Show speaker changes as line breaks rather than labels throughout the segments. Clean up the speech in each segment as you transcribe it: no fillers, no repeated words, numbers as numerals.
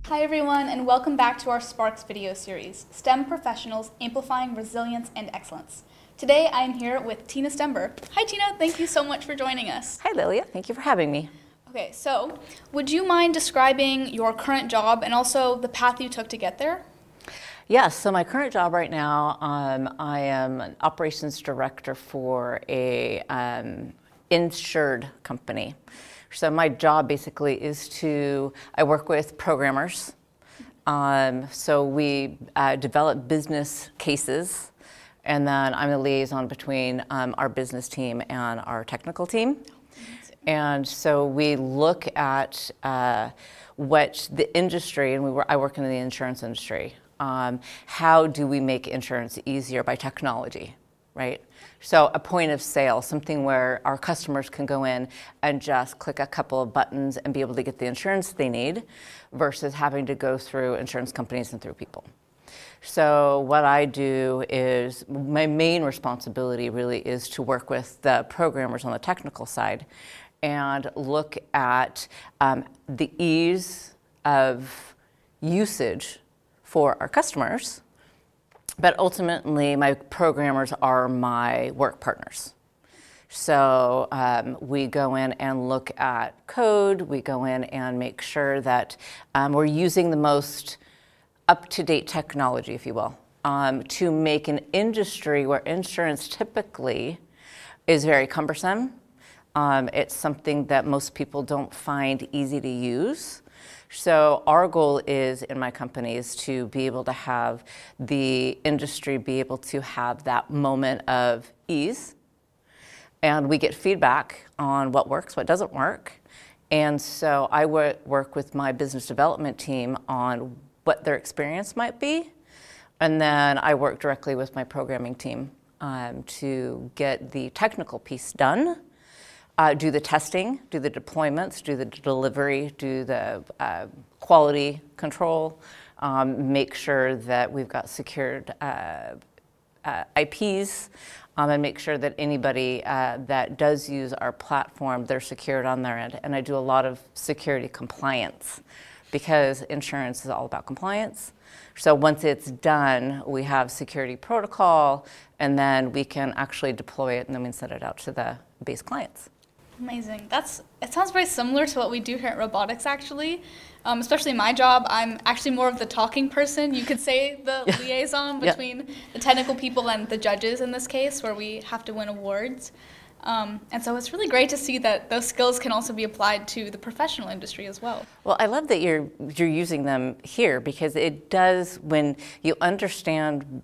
Hi everyone, and welcome back to our Sparks video series, STEM Professionals Amplifying Resilience and Excellence. Today I am here with Tina Stember. Hi Tina, thank you so much for joining us.
Hi Lilia, thank you for having me.
Okay, so would you mind describing your current job and also the path you took to get there?
Yes, so my current job right now, I am an operations director for a insured company. So my job basically is I work with programmers. So we develop business cases, and then I'm the liaison between our business team and our technical team. And so we look at what the industry, and I work in the insurance industry, how do we make insurance easier by technology, right? So a point of sale, something where our customers can go in and just click a couple of buttons and be able to get the insurance they need versus having to go through insurance companies and through people. So what I do is, my main responsibility really is to work with the programmers on the technical side and look at the ease of usage for our customers. But ultimately, my programmers are my work partners. So we go in and look at code, we go in and make sure that we're using the most up-to-date technology, if you will, to make an industry where insurance typically is very cumbersome. It's something that most people don't find easy to use. So our goal is, in my company, is to be able to have the industry be able to have that moment of ease. And we get feedback on what works, what doesn't work. And so I work with my business development team on what their experience might be. And then I work directly with my programming team to get the technical piece done. Do the testing, do the deployments, do the delivery, do the quality control, make sure that we've got secured IPs, and make sure that anybody that does use our platform, they're secured on their end. And I do a lot of security compliance because insurance is all about compliance. So once it's done, we have security protocol, and then we can actually deploy it, and then we send it out to the base clients.
Amazing. It sounds very similar to what we do here at Robotics, actually. Especially my job, I'm actually more of the talking person. You could say the liaison between the technical people and the judges in this case, where we have to win awards. And so it's really great to see that those skills can also be applied to the professional industry as well.
Well, I love that you're using them here, because it does, when you understand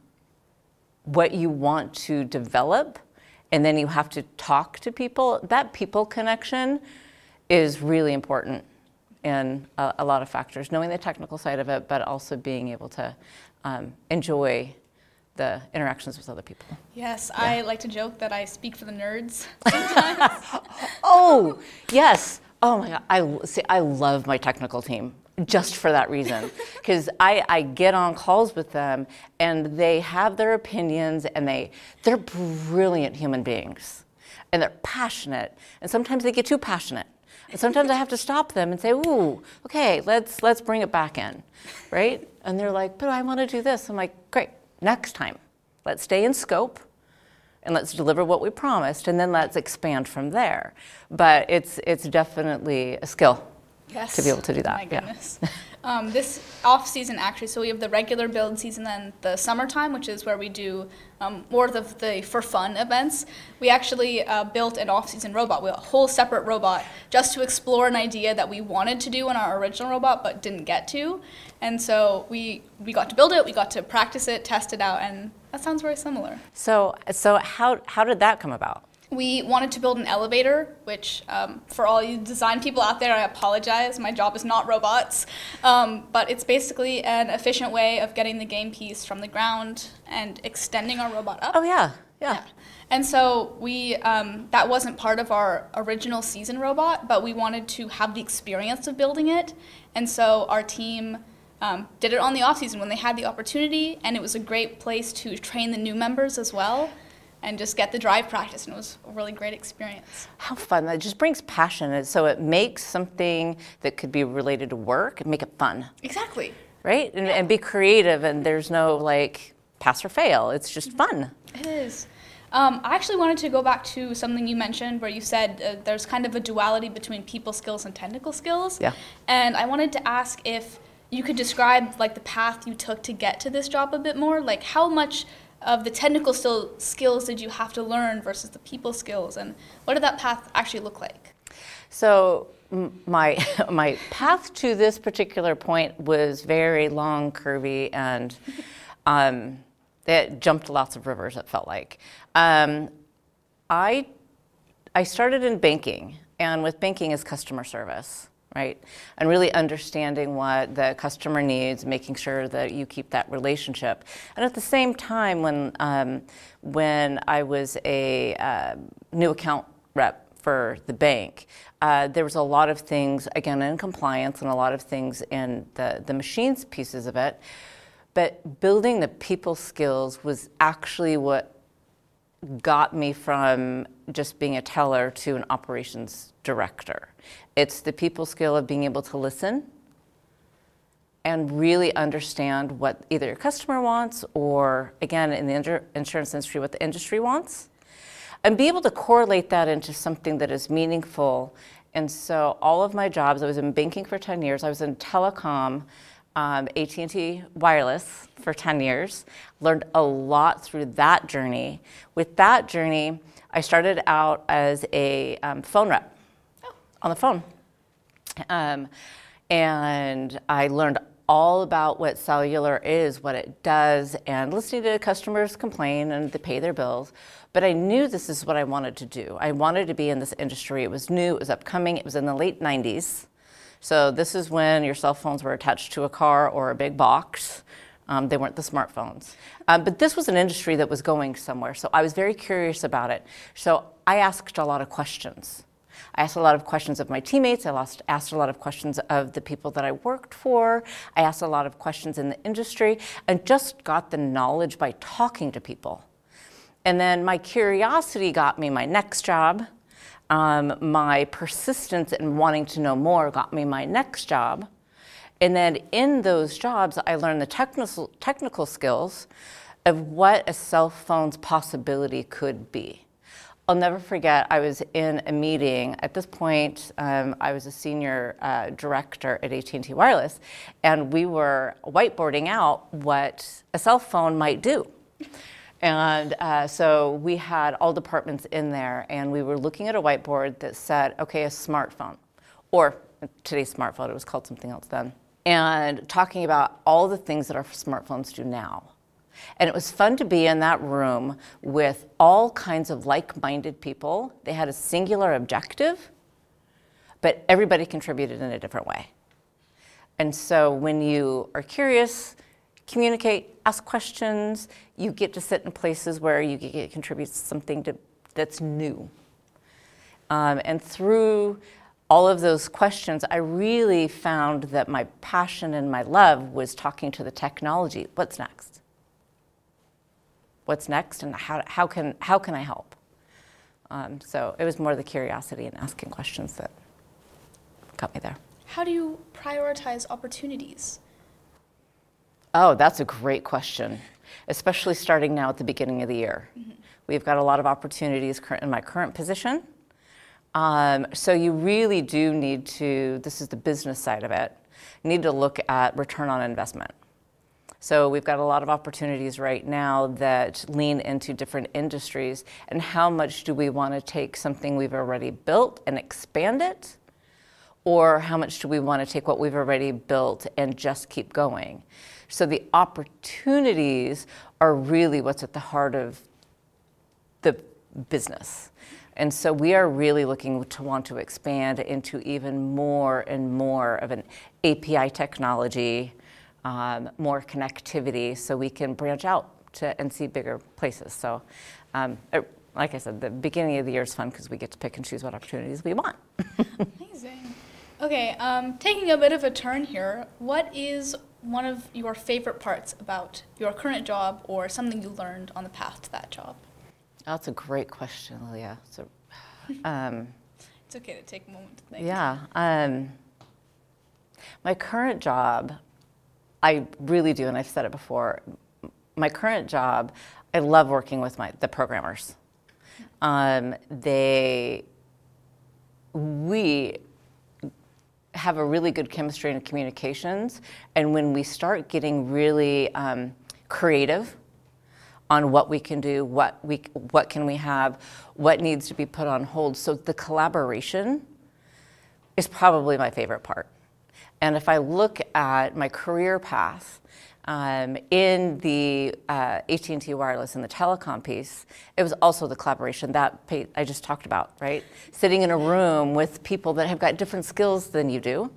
what you want to develop, and then you have to talk to people, that people connection is really important in a lot of factors, knowing the technical side of it, but also being able to enjoy the interactions with other people.
Yes, yeah. I like to joke that I speak for the nerds sometimes.
Oh, yes. Oh my God, I love my technical team. Just for that reason, because I get on calls with them and they have their opinions, and they're brilliant human beings, and they're passionate, and sometimes they get too passionate, and sometimes I have to stop them and say, ooh, okay, let's bring it back in, right? And they're like, but I want to do this. I'm like, great, next time, let's stay in scope and let's deliver what we promised, and then let's expand from there. But it's definitely a skill.
Yes.
To be able to do that.
My goodness. Yeah. This off-season, actually, so we have the regular build season and the summertime, which is where we do more of the for fun events. We actually built an off-season robot, a whole separate robot, just to explore an idea that we wanted to do in our original robot but didn't get to. And so we got to build it, we got to practice it, test it out, and that sounds very similar.
So how did that come about?
We wanted to build an elevator, which for all you design people out there, I apologize. My job is not robots. But it's basically an efficient way of getting the game piece from the ground and extending our robot up.
Oh, yeah.
And so that wasn't part of our original season robot, but we wanted to have the experience of building it. And so our team did it on the off season when they had the opportunity, and it was a great place to train the new members as well. and just get the drive practice, and it was a really great experience.
How fun. That just brings passion. And so it makes something that could be related to work, make it fun.
Exactly.
Right? And be creative, and there's no like pass or fail. It's just fun.
It is. I actually wanted to go back to something you mentioned where you said there's kind of a duality between people skills and technical skills.
Yeah.
And I wanted to ask if you could describe like the path you took to get to this job a bit more. Like how much of the technical skills did you have to learn versus the people skills, and what did that path actually look like?
So my path to this particular point was very long, curvy, and it jumped lots of rivers, it felt like. I started in banking, and with banking is customer service, right? And really understanding what the customer needs, making sure that you keep that relationship. And at the same time, when I was a new account rep for the bank, there was a lot of things, again, in compliance and a lot of things in the machines pieces of it. But building the people skills was actually what got me from just being a teller to an operations director. It's the people skill of being able to listen and really understand what either your customer wants or, again, in the insurance industry, what the industry wants, and be able to correlate that into something that is meaningful. And so all of my jobs, I was in banking for 10 years, I was in telecom, AT&T Wireless for 10 years, learned a lot through that journey. With that journey, I started out as a phone rep on the phone. And I learned all about what cellular is, what it does, and listening to customers complain and they pay their bills. But I knew this is what I wanted to do. I wanted to be in this industry. It was new, it was upcoming, it was in the late 90s. So this is when your cell phones were attached to a car or a big box. They weren't the smartphones. But this was an industry that was going somewhere, so I was very curious about it. So I asked a lot of questions. I asked a lot of questions of my teammates. I asked a lot of questions of the people that I worked for. I asked a lot of questions in the industry and just got the knowledge by talking to people. And then my curiosity got me my next job. My persistence in wanting to know more got me my next job. And then in those jobs, I learned the technical skills of what a cell phone's possibility could be. I'll never forget, I was in a meeting. At this point, I was a senior director at AT&T Wireless, and we were whiteboarding out what a cell phone might do. And so we had all departments in there, and we were looking at a whiteboard that said, okay, a smartphone, or today's smartphone, it was called something else then, and talking about all the things that our smartphones do now. And it was fun to be in that room with all kinds of like-minded people. They had a singular objective, but everybody contributed in a different way. And so when you are curious, communicate, ask questions, you get to sit in places where you get to contribute something that's new. And through all of those questions, I really found that my passion and my love was talking to the technology. What's next? What's next, and how can I help? So it was more the curiosity and asking questions that got me there.
How do you prioritize opportunities?
Oh, that's a great question, especially starting now at the beginning of the year. Mm-hmm. We've got a lot of opportunities in my current position. So you really do need to, this is the business side of it, you need to look at return on investment. So we've got a lot of opportunities right now that lean into different industries, and how much do we want to take something we've already built and expand it? Or how much do we want to take what we've already built and just keep going? So the opportunities are really what's at the heart of the business. And so we are really looking to want to expand into even more and more of an API technology, more connectivity, so we can branch out and see bigger places. So like I said, the beginning of the year is fun because we get to pick and choose what opportunities we want.
Amazing. Okay, taking a bit of a turn here, what is one of your favorite parts about your current job or something you learned on the path to that job?
That's a great question, Leah. So,
It's okay to take a moment to think.
yeah. My current job, I really do, and I've said it before, my current job, I love working with the programmers. We have a really good chemistry and communications, and when we start getting really creative on what we can do, what can we have, what needs to be put on hold, so the collaboration is probably my favorite part. And if I look at my career path in the AT&T Wireless and the telecom piece, it was also the collaboration that I just talked about, right? Sitting in a room with people that have got different skills than you do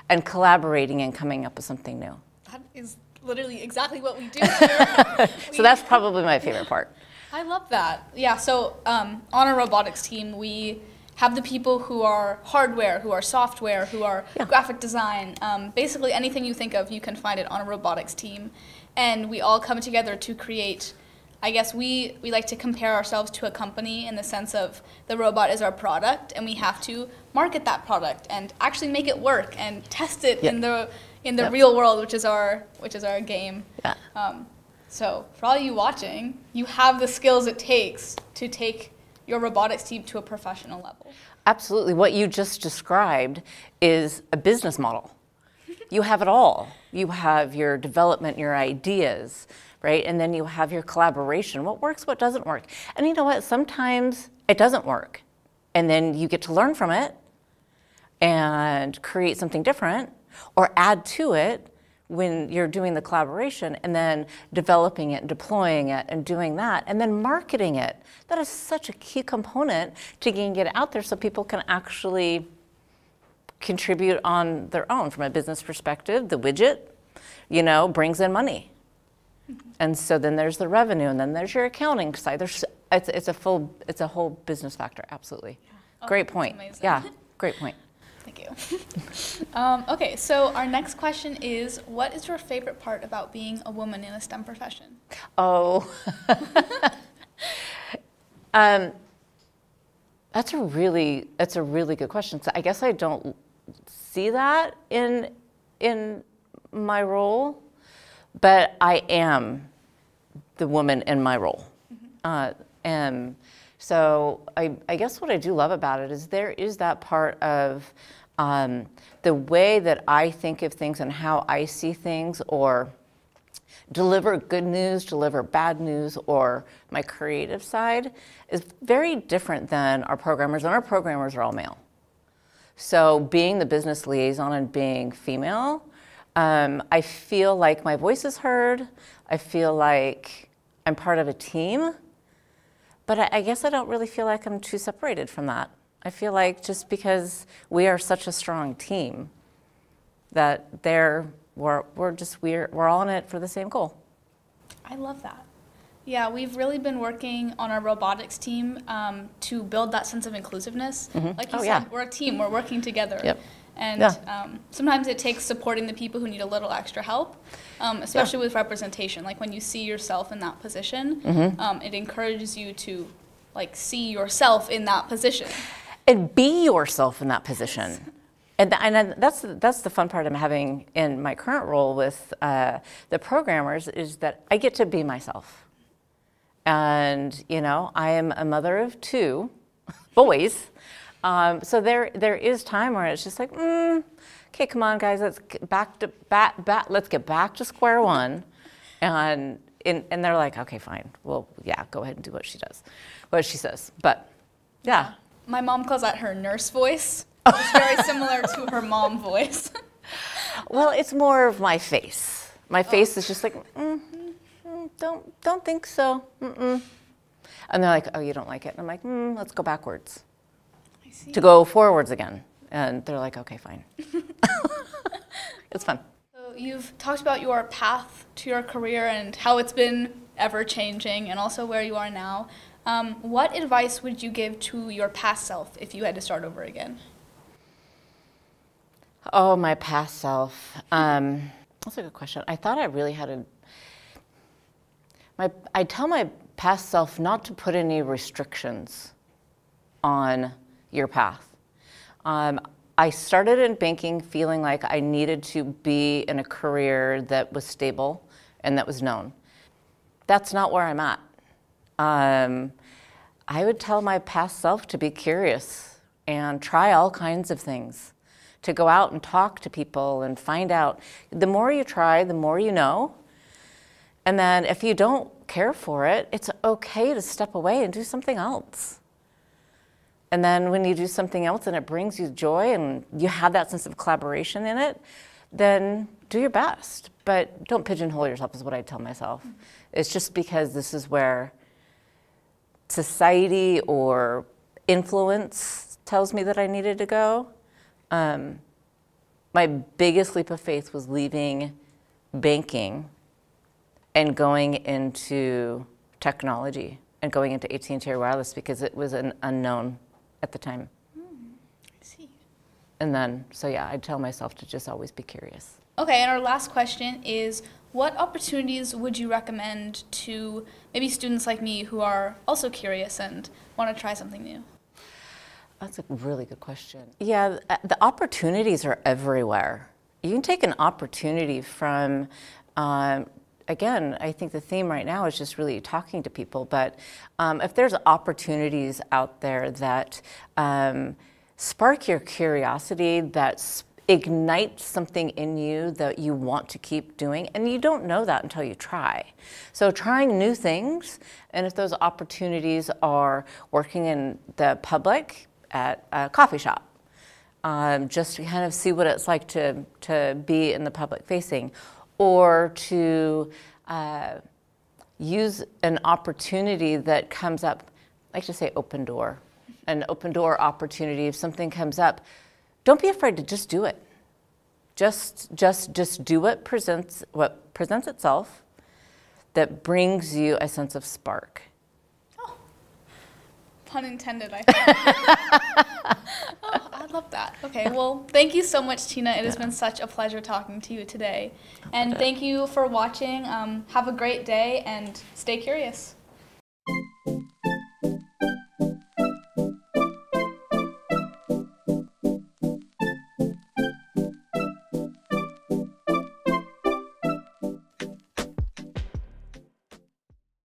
and collaborating and coming up with something new.
That is literally exactly what we do here.
So that's probably my favorite part.
I love that. Yeah, so on our robotics team, we have the people who are hardware, who are software, who are graphic design. Basically anything you think of, you can find it on a robotics team. And we all come together to create, I guess we like to compare ourselves to a company in the sense of the robot is our product and we have to market that product and actually make it work and test it in the real world, which is our game.
Yeah.
So for all you watching, you have the skills it takes to take your robotics team to a professional level.
Absolutely. What you just described is a business model. You have it all. You have your development, your ideas, right? And then you have your collaboration. What works, what doesn't work. And you know what? Sometimes it doesn't work. And then you get to learn from it and create something different or add to it when you're doing the collaboration, and then developing it, deploying it, and doing that, and then marketing it. That is such a key component to get it out there so people can actually contribute on their own. From a business perspective, the widget, brings in money. And so then there's the revenue, and then there's your accounting side. It's a whole business factor, absolutely.
Yeah. Oh,
great point.
Amazing.
Yeah, great point.
Thank you. Okay, so our next question is, what is your favorite part about being a woman in a STEM profession?
Oh, that's a really good question. So I guess I don't see that in my role, but I am the woman in my role. And so I guess what I do love about it is there is that part of the way that I think of things and how I see things, or deliver good news, deliver bad news, or my creative side is very different than our programmers, and our programmers are all male. So being the business liaison and being female, I feel like my voice is heard. I feel like I'm part of a team. But I guess I don't really feel like I'm too separated from that. I feel like just because we are such a strong team, that we're all in it for the same goal.
I love that. Yeah, we've really been working on our robotics team to build that sense of inclusiveness. Like you said, we're a team. We're working together.
Yep.
And sometimes it takes supporting the people who need a little extra help, especially with representation. Like when you see yourself in that position, it encourages you to see yourself in that position.
And be yourself in that position. And that's the fun part I'm having in my current role with the programmers, is that I get to be myself. And, I am a mother of 2 boys. So there is time where it's just like, okay, come on, guys, let's get back to square one. And they're like, okay, fine. Well, yeah, go ahead and do what she says. But, yeah.
My mom calls that her nurse voice. It's very similar to her mom voice.
Well, it's more of my face. My face is just like, don't think so. And they're like, oh, you don't like it? And I'm like, let's go backwards.
I see.
To go forwards again. And they're like, okay, fine. It's fun.
So you've talked about your path to your career and how it's been ever-changing, and also where you are now. What advice would you give to your past self if you had to start over again?
Oh, my past self. That's a good question. I thought I really had I tell my past self not to put any restrictions on your path. I started in banking feeling like I needed to be in a career that was stable and that was known. That's not where I'm at. I would tell my past self to be curious and try all kinds of things, to go out and talk to people and find out. The more you try, the more you know. And then if you don't care for it, it's okay to step away and do something else. And then when you do something else and it brings you joy and you have that sense of collaboration in it, then do your best. But don't pigeonhole yourself is what I tell myself. It's just because this is where society or influence tells me that I needed to go. My biggest leap of faith was leaving banking and going into technology and going into AT&T Wireless because it was an unknown at the time.
I see.
And then, so yeah, I tell myself to just always be curious.
Okay, and our last question is, what opportunities would you recommend to maybe students like me who are also curious and want to try something new?
That's a really good question. Yeah, the opportunities are everywhere. You can take an opportunity from, again, I think the theme right now is just really talking to people, but if there's opportunities out there that spark your curiosity, that ignite something in you that you want to keep doing, and you don't know that until you try. So trying new things, and if those opportunities are working in the public at a coffee shop, just to kind of see what it's like to be in the public facing, or to use an opportunity that comes up, I like to say open door, an open door opportunity. If something comes up, don't be afraid to just do it. Just do what presents itself that brings you a sense of spark.
Oh, pun intended, I think. Oh, I love that. Okay, well, thank you so much, Tina. It has been such a pleasure talking to you today. And thank you for watching. Have a great day and stay curious.